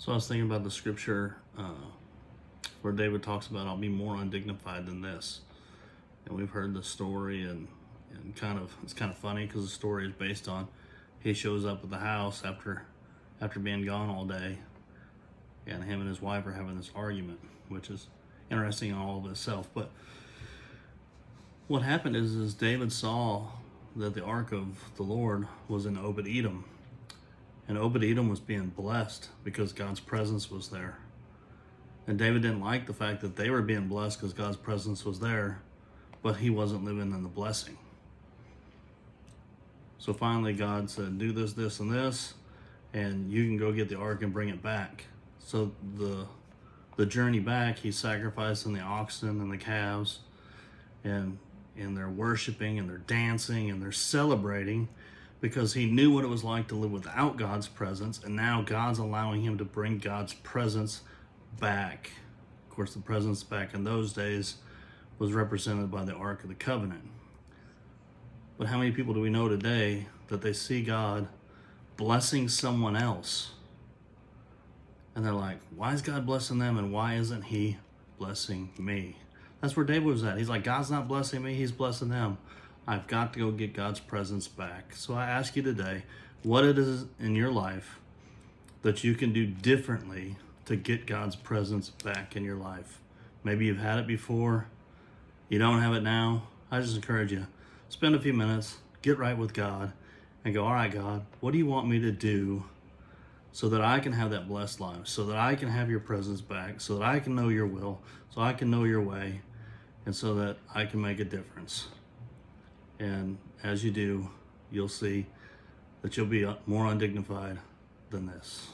So I was thinking about the scripture where David talks about, I'll be more undignified than this. And we've heard the story, and it's kind of funny because the story is based on he shows up at the house after being gone all day, and him and his wife are having this argument, which is interesting in all of itself. But what happened is David saw that the ark of the Lord was in Obed-Edom, and Obed-Edom was being blessed because God's presence was there. And David didn't like the fact that they were being blessed because God's presence was there, but he wasn't living in the blessing. So finally God said, do this, this, and this, and you can go get the ark and bring it back. So the journey back, he's sacrificing the oxen and the calves, and they're worshiping and they're dancing and they're celebrating because he knew what it was like to live without God's presence, and now God's allowing him to bring God's presence back. Of course, the presence back in those days was represented by the Ark of the Covenant. But how many people do we know today that they see God blessing someone else, and they're like, why is God blessing them and why isn't he blessing me? That's where David was at. He's like, God's not blessing me, he's blessing them. I've got to go get God's presence back. So I ask you today, what it is in your life that you can do differently to get God's presence back in your life. Maybe you've had it before, you don't have it now. I just encourage you, spend a few minutes, get right with God, and go, all right, God, what do you want me to do so that I can have that blessed life, so that I can have your presence back, so that I can know your will, so I can know your way, and so that I can make a difference. And as you do, you'll see that you'll be more undignified than this.